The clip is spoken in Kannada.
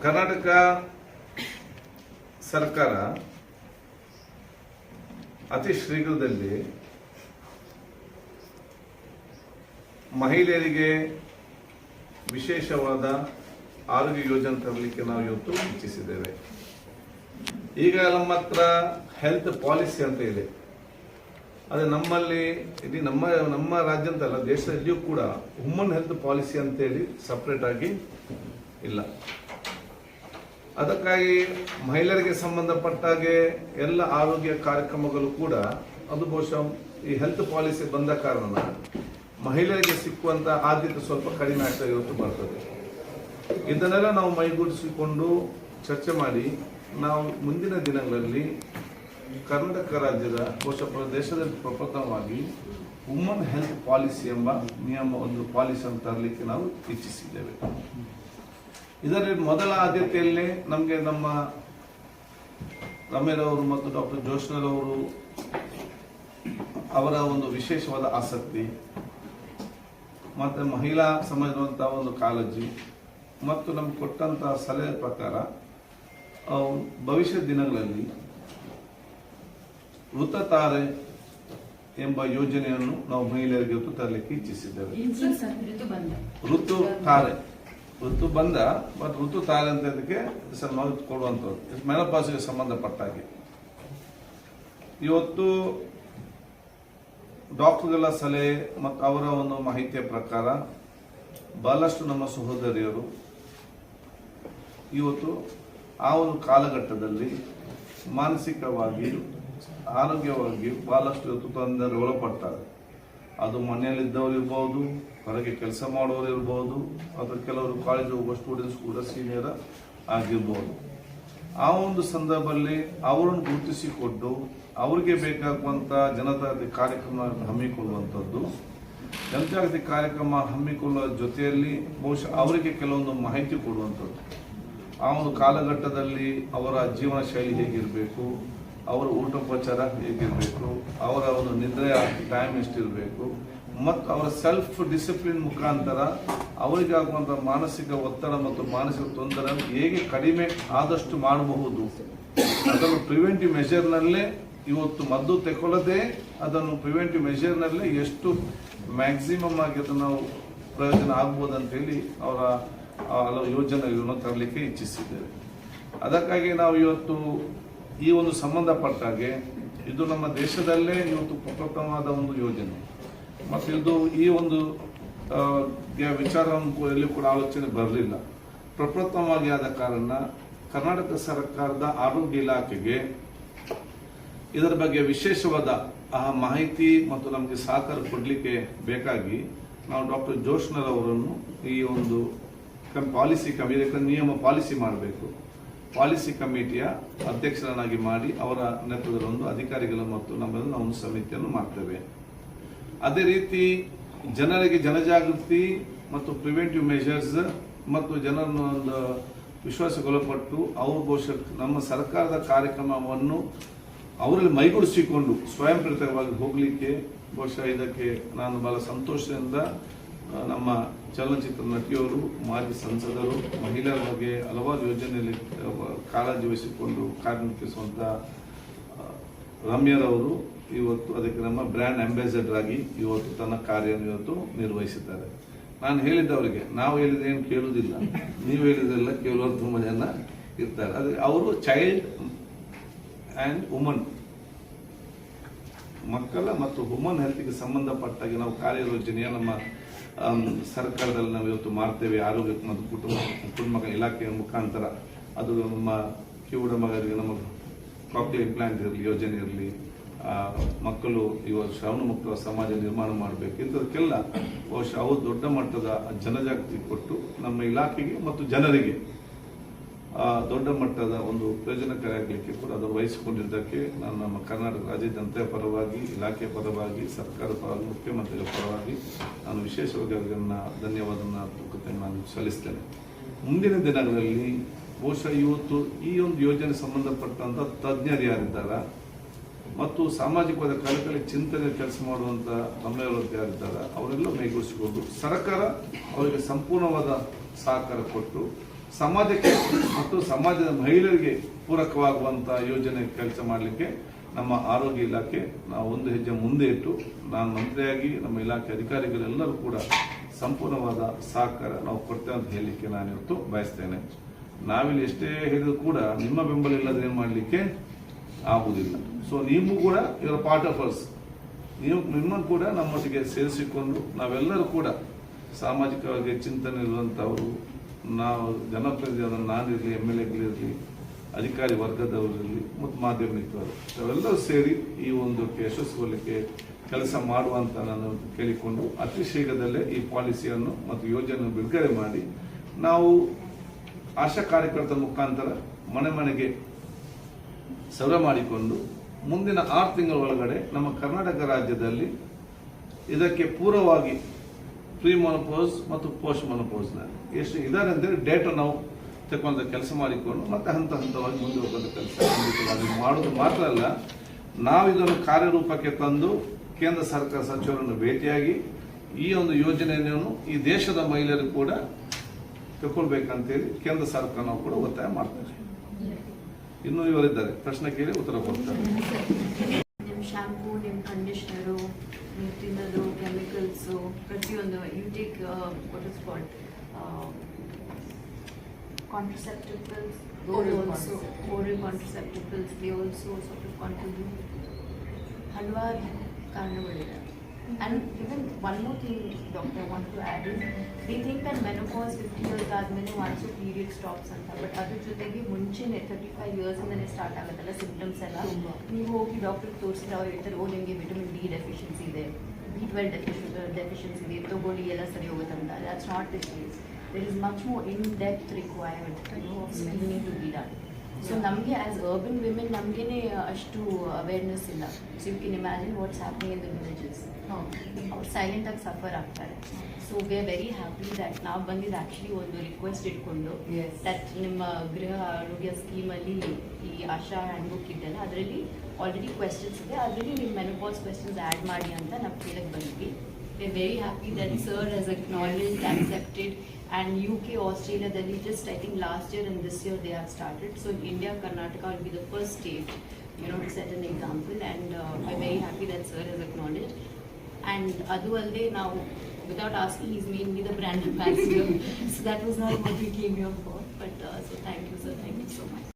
ಕರ್ನಾಟಕ ಸರ್ಕಾರ ಅತಿ ಶೀಘ್ರದಲ್ಲಿ ಮಹಿಳೆಯರಿಗೆ ವಿಶೇಷವಾದ ಆರೋಗ್ಯ ಯೋಜನೆ ತರಲಿಕ್ಕೆ ನಾವು ಇವತ್ತು ಇಚ್ಛಿಸಿದ್ದೇವೆ. ಈಗ ನಮ್ಮ ಹತ್ರ ಹೆಲ್ತ್ ಪಾಲಿಸಿ ಅಂತ ಇದೆ. ಅದು ನಮ್ಮಲ್ಲಿ ಇಡೀ ನಮ್ಮ ರಾಜ್ಯ ಅಂತಲ್ಲ, ದೇಶದಲ್ಲಿಯೂ ಕೂಡ ವುಮನ್ ಹೆಲ್ತ್ ಪಾಲಿಸಿ ಅಂತೇಳಿ ಸಪ್ರೇಟ್ ಆಗಿ ಇಲ್ಲ. ಅದಕ್ಕಾಗಿ ಮಹಿಳೆಯರಿಗೆ ಸಂಬಂಧಪಟ್ಟಾಗೆ ಎಲ್ಲ ಆರೋಗ್ಯ ಕಾರ್ಯಕ್ರಮಗಳು ಕೂಡ ಅದು ಬಹುಶಃ ಈ ಹೆಲ್ತ್ ಪಾಲಿಸಿ ಬಂದ ಕಾರಣ ಮಹಿಳೆಯರಿಗೆ ಸಿಕ್ಕುವಂತ ಆದ್ಯತೆ ಸ್ವಲ್ಪ ಕಡಿಮೆ ಆಗ್ತಾ ಇವತ್ತು ಬರ್ತದೆ. ಇದನ್ನೆಲ್ಲ ನಾವು ಮೈಗೂಡಿಸಿಕೊಂಡು ಚರ್ಚೆ ಮಾಡಿ ನಾವು ಮುಂದಿನ ದಿನಗಳಲ್ಲಿ ಕರ್ನಾಟಕ ರಾಜ್ಯದ ಬಹುಶಃ ದೇಶದಲ್ಲಿ ಪ್ರಪ್ರಥಮವಾಗಿ ವುಮನ್ ಹೆಲ್ತ್ ಪಾಲಿಸಿ ಎಂಬ ಒಂದು ಪಾಲಿಸಿ ಅಂತ ತರಲಿಕ್ಕೆ ನಾವು ಇಚ್ಛಿಸಿದ್ದೇವೆ. ಇದರಲ್ಲಿ ಮೊದಲ ಆದ್ಯತೆಯಲ್ಲಿ ನಮಗೆ ನಮ್ಮ ರಮ್ಯರವರು ಮತ್ತು ಡಾಕ್ಟರ್ ಜೋಶ್ನರವರು ಅವರ ಒಂದು ವಿಶೇಷವಾದ ಆಸಕ್ತಿ ಮತ್ತು ಮಹಿಳಾ ಸಮಾಜದಂತಹ ಒಂದು ಕಾಳಜಿ ಮತ್ತು ನಮ್ಗೆ ಕೊಟ್ಟಂತಹ ಸಲಹೆ ಪ್ರಕಾರ ಭವಿಷ್ಯದ ದಿನಗಳಲ್ಲಿ ಋತುತಾರೆ ಎಂಬ ಯೋಜನೆಯನ್ನು ನಾವು ಮಹಿಳೆಯರಿಗೆ ತರಲಿಕ್ಕೆ ಇಚ್ಛಿಸಿದ್ದೇವೆ. ಋತು ಬಂದ ಬಟ್ ಋತು ತಾರೆ ಅಂತ ಇದಕ್ಕೆ ಕೊಡುವಂಥದ್ದು ಮೆನೋಪಾಸ್ಗೆ ಸಂಬಂಧಪಟ್ಟಾಗೆ ಇವತ್ತು ಡಾಕ್ಟರ್ಗಳ ಸಲಹೆ ಮತ್ತು ಅವರ ಒಂದು ಮಾಹಿತಿಯ ಪ್ರಕಾರ ಬಹಳಷ್ಟು ನಮ್ಮ ಸಹೋದರಿಯರು ಇವತ್ತು ಆ ಒಂದು ಕಾಲಘಟ್ಟದಲ್ಲಿ ಮಾನಸಿಕವಾಗಿ ಆರೋಗ್ಯವಾಗಿ ಬಹಳಷ್ಟು ಇವತ್ತು ತೊಂದರೆ ಒಳಪಡ್ತಾರೆ. ಅದು ಮನೆಯಲ್ಲಿದ್ದವರು ಇರ್ಬೋದು, ಹೊರಗೆ ಕೆಲಸ ಮಾಡೋರು ಇರ್ಬೋದು, ಅಥವಾ ಕೆಲವರು ಕಾಲೇಜ್ ಹೋಗುವ ಸ್ಟೂಡೆಂಟ್ಸ್ ಕೂಡ ಸೀನಿಯರ್ ಆಗಿರ್ಬೋದು. ಆ ಒಂದು ಸಂದರ್ಭದಲ್ಲಿ ಅವರನ್ನು ಗುರುತಿಸಿಕೊಂಡು ಅವರಿಗೆ ಬೇಕಾಗುವಂಥ ಜನಜಾಗೃತಿ ಕಾರ್ಯಕ್ರಮ ಹಮ್ಮಿಕೊಳ್ಳುವಂಥದ್ದು, ಜನಜಾಗೃತಿ ಕಾರ್ಯಕ್ರಮ ಹಮ್ಮಿಕೊಳ್ಳುವ ಜೊತೆಯಲ್ಲಿ ಬಹುಶಃ ಅವರಿಗೆ ಕೆಲವೊಂದು ಮಾಹಿತಿ ಕೊಡುವಂಥದ್ದು, ಆ ಒಂದು ಕಾಲಘಟ್ಟದಲ್ಲಿ ಅವರ ಜೀವನ ಶೈಲಿ ಹೇಗಿರಬೇಕು, ಅವರ ಊಟೋಪಚಾರ ಹೇಗಿರಬೇಕು, ಅವರ ಒಂದು ನಿದ್ರೆಯ ಟೈಮ್ ಎಷ್ಟಿರಬೇಕು, ಮತ್ತು ಅವರ ಸೆಲ್ಫ್ ಡಿಸಿಪ್ಲಿನ್ ಮುಖಾಂತರ ಅವರಿಗಾಗುವಂಥ ಮಾನಸಿಕ ಒತ್ತಡ ಮತ್ತು ಮಾನಸಿಕ ತೊಂದರೆಯನ್ನು ಹೇಗೆ ಕಡಿಮೆ ಆದಷ್ಟು ಮಾಡಬಹುದು, ಅದನ್ನು ಪ್ರಿವೆಂಟಿವ್ ಮೆಷರ್ನಲ್ಲೇ ಇವತ್ತು ಮದ್ದು ತೆಗೊಳ್ಳದೆ ಅದನ್ನು ಪ್ರಿವೆಂಟಿವ್ ಮೆಷರ್ನಲ್ಲೇ ಎಷ್ಟು ಮ್ಯಾಕ್ಸಿಮಮ್ ಆಗಿ ಅದನ್ನು ನಾವು ಪ್ರಯೋಜನ ಆಗ್ಬೋದು ಅಂತೇಳಿ ಅವರ ಹಲವು ಯೋಜನೆಗಳನ್ನು ತರಲಿಕ್ಕೆ ಇಚ್ಛಿಸಿದ್ದೇವೆ. ಅದಕ್ಕಾಗಿ ನಾವು ಇವತ್ತು ಈ ಒಂದು ಸಂಬಂಧಪಟ್ಟಾಗೆ ಇದು ನಮ್ಮ ದೇಶದಲ್ಲೇ ಇವತ್ತು ಪ್ರಪ್ರಥಮವಾದ ಒಂದು ಯೋಜನೆ ಮತ್ತು ಇದು ಈ ಒಂದು ವಿಚಾರವನ್ನು ಎಲ್ಲಿ ಕೂಡ ಆಲೋಚನೆ ಬರಲಿಲ್ಲ. ಪ್ರಪ್ರಥಮವಾಗಿ ಆದ ಕಾರಣ ಕರ್ನಾಟಕ ಸರ್ಕಾರದ ಆರೋಗ್ಯ ಇಲಾಖೆಗೆ ಇದರ ಬಗ್ಗೆ ವಿಶೇಷವಾದ ಮಾಹಿತಿ ಮತ್ತು ನಮಗೆ ಸಹಕಾರ ಕೊಡಲಿಕ್ಕೆ ಬೇಕಾಗಿ ನಾವು ಡಾಕ್ಟರ್ ಜೋಶ್ನರ್ ಅವರನ್ನು ಈ ಒಂದು ಪಾಲಿಸಿ ನಿಯಮ ಪಾಲಿಸಿ ಮಾಡಬೇಕು, ಪಾಲಿಸಿ ಕಮಿಟಿಯ ಅಧ್ಯಕ್ಷರನ್ನಾಗಿ ಮಾಡಿ ಅವರ ನೇತೃತ್ವದ ಒಂದು ಅಧಿಕಾರಿಗಳು ಮತ್ತು ನಮ್ಮಲ್ಲಿ ನಾವು ಒಂದು ಸಮಿತಿಯನ್ನು ಮಾಡ್ತೇವೆ. ಅದೇ ರೀತಿ ಜನರಿಗೆ ಜನಜಾಗೃತಿ ಮತ್ತು ಪ್ರಿವೆಂಟಿವ್ ಮೆಷರ್ಸ್ ಮತ್ತು ಜನರನ್ನು ಒಂದು ವಿಶ್ವಾಸಗೊಳಪಟ್ಟು ಅವರು ಬಹುಶಃ ನಮ್ಮ ಸರ್ಕಾರದ ಕಾರ್ಯಕ್ರಮವನ್ನು ಅವರಲ್ಲಿ ಮೈಗೂಡಿಸಿಕೊಂಡು ಸ್ವಯಂ ಪ್ರೇರಿತವಾಗಿ ಹೋಗಲಿಕ್ಕೆ ಬಹುಶಃ ಇದಕ್ಕೆ ನಾನು ಬಹಳ ಸಂತೋಷದಿಂದ ನಮ್ಮ ಚಲನಚಿತ್ರ ನಟಿಯವರು, ಮಾಜಿ ಸಂಸದರು, ಮಹಿಳೆಯರ ಬಗ್ಗೆ ಹಲವಾರು ಯೋಜನೆಯಲ್ಲಿ ಕಾಳಜಿ ವಹಿಸಿಕೊಂಡು ಕಾರ್ಯನಿರ್ವಹಿಸುವಂಥ ರಮ್ಯರವರು ಇವತ್ತು ಅದಕ್ಕೆ ನಮ್ಮ ಬ್ರ್ಯಾಂಡ್ ಅಂಬಾಸಿಡರ್ ಆಗಿ ಇವತ್ತು ತನ್ನ ಕಾರ್ಯವನ್ನು ಇವತ್ತು ನಿರ್ವಹಿಸಿದ್ದಾರೆ. ನಾನು ಹೇಳಿದ್ದವರಿಗೆ ನಾವು ಹೇಳಿದ್ರೆ ಏನು ಕೇಳುವುದಿಲ್ಲ, ನೀವು ಹೇಳಿದ್ರೆಲ್ಲ ಕೇಳುವರು ತುಂಬ ಜನ ಇರ್ತಾರೆ. ಆದರೆ ಅವರು ಚೈಲ್ಡ್ ಆ್ಯಂಡ್ ವುಮನ್, ಮಕ್ಕಳ ಮತ್ತು ವುಮನ್ ಹೆಲ್ತ್ಗೆ ಸಂಬಂಧಪಟ್ಟಾಗಿ ನಾವು ಕಾರ್ಯಯೋಜನೆಯ ನಮ್ಮ ಸರ್ಕಾರದಲ್ಲಿ ನಾವು ಇವತ್ತು ಮಾಡ್ತೇವೆ. ಆರೋಗ್ಯ ಮತ್ತು ಕುಟುಂಬ ಇಲಾಖೆಯ ಮುಖಾಂತರ ಅದು ನಮ್ಮ ಕಿವುಡ ಮಗರಿಗೆ ನಮ್ಮ ಕಾಕ್ಲಿಯರ್ ಇಂಪ್ಲಾಂಟ್ ಇರಲಿ ಯೋಜನೆ ಇರಲಿ, ಮಕ್ಕಳು ಇವತ್ತು ಶ್ರವಣ ಮುಕ್ತ ಸಮಾಜ ನಿರ್ಮಾಣ ಮಾಡಬೇಕು, ಇಂಥದಕ್ಕೆಲ್ಲ ಬಹುಶಃ ಅವು ದೊಡ್ಡ ಮಟ್ಟದ ಜನಜಾಗೃತಿ ಕೊಟ್ಟು ನಮ್ಮ ಇಲಾಖೆಗೆ ಮತ್ತು ಜನರಿಗೆ ದೊಡ್ಡ ಮಟ್ಟದ ಒಂದು ಪ್ರಯೋಜನಕಾರಿಯಾಗಲಿಕ್ಕೆ ಕೂಡ ಅದನ್ನು ವಹಿಸಿಕೊಂಡಿದ್ದಕ್ಕೆ ನಾನು ನಮ್ಮ ಕರ್ನಾಟಕ ರಾಜ್ಯ ಜನತೆಯ ಪರವಾಗಿ, ಇಲಾಖೆಯ ಪರವಾಗಿ, ಸರ್ಕಾರದ ಪರವಾಗಿ, ಮುಖ್ಯಮಂತ್ರಿಗಳ ಪರವಾಗಿ ನಾನು ವಿಶೇಷವಾಗಿ ಅವರನ್ನ ಧನ್ಯವಾದವನ್ನು ನಾನು ಸಲ್ಲಿಸ್ತೇನೆ. ಮುಂದಿನ ದಿನಗಳಲ್ಲಿ ಬಹುಶಃ ಇವತ್ತು ಈ ಒಂದು ಯೋಜನೆ ಸಂಬಂಧಪಟ್ಟಂಥ ತಜ್ಞರು ಯಾರಿದ್ದಾರೆ ಮತ್ತು ಸಾಮಾಜಿಕವಾದ ಕಳಕಳಿ ಚಿಂತನೆ ಕೆಲಸ ಮಾಡುವಂಥ ನಮ್ಮೆಲ್ಲರೂ ಯಾರಿದ್ದಾರೆ ಅವರೆಲ್ಲ ಮೈಗೂಡಿಸಿಕೊಂಡು ಸರ್ಕಾರ ಅವರಿಗೆ ಸಂಪೂರ್ಣವಾದ ಸಹಕಾರ ಕೊಟ್ಟು ಸಮಾಜಕ್ಕೆ ಮತ್ತು ಸಮಾಜದ ಮಹಿಳೆಯರಿಗೆ ಪೂರಕವಾಗುವಂಥ ಯೋಜನೆ ಕೆಲಸ ಮಾಡಲಿಕ್ಕೆ ನಮ್ಮ ಆರೋಗ್ಯ ಇಲಾಖೆ ನಾವು ಒಂದು ಹೆಜ್ಜೆ ಮುಂದೆ ಇಟ್ಟು ನಾನು ಮಂತ್ರಿಯಾಗಿ ನಮ್ಮ ಇಲಾಖೆ ಅಧಿಕಾರಿಗಳೆಲ್ಲರೂ ಕೂಡ ಸಂಪೂರ್ಣವಾದ ಸಹಕಾರ ನಾವು ಕೊಡ್ತೇವೆ ಅಂತ ಹೇಳಲಿಕ್ಕೆ ನಾನು ಇವತ್ತು ಬಯಸ್ತೇನೆ. ನಾವಿಲ್ಲಿ ಎಷ್ಟೇ ಹೇಳಿದ್ರು ಕೂಡ ನಿಮ್ಮ ಬೆಂಬಲ ಇಲ್ಲದೆ ಏನು ಮಾಡಲಿಕ್ಕೆ ಆಗುವುದಿಲ್ಲ. ಸೊ ನೀವು ಕೂಡ ಇವರ ಪಾರ್ಟ್ ಆಫ್ ಅಸ್, ನಿಮ್ಮನ್ನು ಕೂಡ ನಮ್ಮೊಟ್ಟಿಗೆ ಸೇರಿಸಿಕೊಂಡು ನಾವೆಲ್ಲರೂ ಕೂಡ ಸಾಮಾಜಿಕವಾಗಿ ಚಿಂತನೆ ಇರುವಂಥವರು, ನಾವು ಜನಪ್ರತಿನಿಧಿಯಾದ ನಾನಿರಲಿ, MLAಗಳಿರಲಿ, ಅಧಿಕಾರಿ ವರ್ಗದವರಿರಲಿ ಮತ್ತು ಮಾಧ್ಯಮ ಮಿತ್ರರು ಅವೆಲ್ಲರೂ ಸೇರಿ ಈ ಒಂದು ಯಶಸ್ವಿಗೊಳ್ಳಲಿಕ್ಕೆ ಕೆಲಸ ಮಾಡುವಂತ ನಾನು ಕೇಳಿಕೊಂಡು ಅತಿ ಶೀಘ್ರದಲ್ಲೇ ಈ ಪಾಲಿಸಿಯನ್ನು ಮತ್ತು ಯೋಜನೆಯನ್ನು ಬಿಡುಗಡೆ ಮಾಡಿ ನಾವು ಆಶಾ ಕಾರ್ಯಕರ್ತರ ಮುಖಾಂತರ ಮನೆ ಮನೆಗೆ ಸರ್ವೆ ಮಾಡಿಕೊಂಡು ಮುಂದಿನ 6 ತಿಂಗಳ ಒಳಗಡೆ ನಮ್ಮ ಕರ್ನಾಟಕ ರಾಜ್ಯದಲ್ಲಿ ಇದಕ್ಕೆ ಪೂರ್ವವಾಗಿ ಪ್ರೀ ಮೊನೋಪೋಸ್ ಮತ್ತು ಪೋಸ್ಟ್ ಮೊನೋಪೋಸ್ನ ಎಷ್ಟು ಇದ್ದಾರೆ ಅಂತೇಳಿ ಡೇಟಾ ನಾವು ತಗೊಂಡ ಕೆಲಸ ಮಾಡಿಕೊಂಡು ಮತ್ತೆ ಹಂತವಾಗಿ ಮುಂದೆ ಹೋಗುವಂಥ ಕೆಲಸ ಮಾಡೋದು ಮಾತ್ರ ಅಲ್ಲ, ನಾವು ಇದನ್ನು ಕಾರ್ಯರೂಪಕ್ಕೆ ತಂದು ಕೇಂದ್ರ ಸರ್ಕಾರ ಸಚಿವರನ್ನು ಭೇಟಿಯಾಗಿ ಈ ಒಂದು ಯೋಜನೆಯನ್ನು ಈ ದೇಶದ ಮಹಿಳೆಯರು ಕೂಡ ತಗೊಳ್ಬೇಕಂತೇಳಿ ಕೇಂದ್ರ ಸರ್ಕಾರ ನಾವು ಕೂಡ ಒತ್ತಾಯ ಮಾಡ್ತಾರೆ. ಇನ್ನೂ ಇವರಿದ್ದಾರೆ, ಪ್ರಶ್ನೆ ಕೇಳಿ ಉತ್ತರ ಕೊಡ್ತಾರೆ. ನಿಮ್ಮ ಶಾಂಪೂ, ನಿಮ್ಮ ಕಂಡೀಷನರು, ನೀವು ತಿನ್ನೋದು, ಕೆಮಿಕಲ್ಸು, ಪ್ರತಿಯೊಂದು you take what is called contraceptive pills, oral contraceptive pills, they also sort of contribute. ಹಲವಾರು ಕಾರಣಗಳಿದೆ. And even one more thing, doctor, I want to add is, they think that menopause 50 years ಆದ್ಮೇಲೆ once period stops ಅಂತ, ಬಟ್ ಅದ್ರ ಜೊತೆಗೆ ಮುಂಚೆನೆ 35 years ಇಂದನೇ ಸ್ಟಾರ್ಟ್ ಆಗುತ್ತಲ್ಲ ಸಿಂಪ್ಟಮ್ಸ್ ಎಲ್ಲ. ನೀವು ಹೋಗಿ ಡಾಕ್ಟರ್ ತೋರಿಸಿದ್ರೆ ಅವ್ರು ಹೇಳ್ತಾರೆ, ಓ ನಿಮಗೆ ವಿಟಮಿನ್ ಡಿ ಡೆಫಿಷಿಯನ್ಸಿ ಇದೆ, B12 ಡೆಫಿಷಿಯನ್ಸಿ ಇದೆ, ತಗೊಳ್ಳಿ ಎಲ್ಲ ಸರಿ ಹೋಗುತ್ತಂತ. That's not the case. There is much more in-depth requirement of screening to be done. So ನಮಗೆ as urban women ನಮಗೇನೆ ಅಷ್ಟು ಅವೇರ್ನೆಸ್ ಇಲ್ಲ. So you can imagine what's happening in the villages. ಅವ್ರು ಸೈಲೆಂಟ್ ಆಗಿ ಸಫರ್ ಆಗ್ತಾರೆ. So we are very happy that ನಾವು ಬಂದಿದ್ದು ಆ್ಯಕ್ಚುಲಿ ಒಂದು ರಿಕ್ವೆಸ್ಟ್ ಇಟ್ಕೊಂಡು ದಟ್ ನಿಮ್ಮ ಗೃಹ ಆರೋಗ್ಯ ಸ್ಕೀಮಲ್ಲಿ ಈ ಆಶಾ ಹ್ಯಾಂಡ್ ಬುಕ್ ಇದೆಯಲ್ಲ ಅದರಲ್ಲಿ ಆಲ್ರೆಡಿ ಕ್ವೆಶನ್ಸ್ ಇದೆ, ಅದರಲ್ಲಿ ನಿಮ್ಮ ಮೆನೋಪಾಸ್ ಕ್ವೆಶನ್ಸ್ ಆ್ಯಡ್ ಮಾಡಿ ಅಂತ ನಾವು ಕೇಳಕ್ಕೆ ಬಂದ್ವಿ. We are very happy that sir has acknowledged, accepted. And UK, Australia, Delhi, just I think last year and this year they have started. So in India, Karnataka will be the first state, to set an example. And I'm very happy that sir has acknowledged. And Adu Alde now, without asking, he's made me the brand ambassador. So that was not what we came here for. But so thank you, sir. Thank you so much.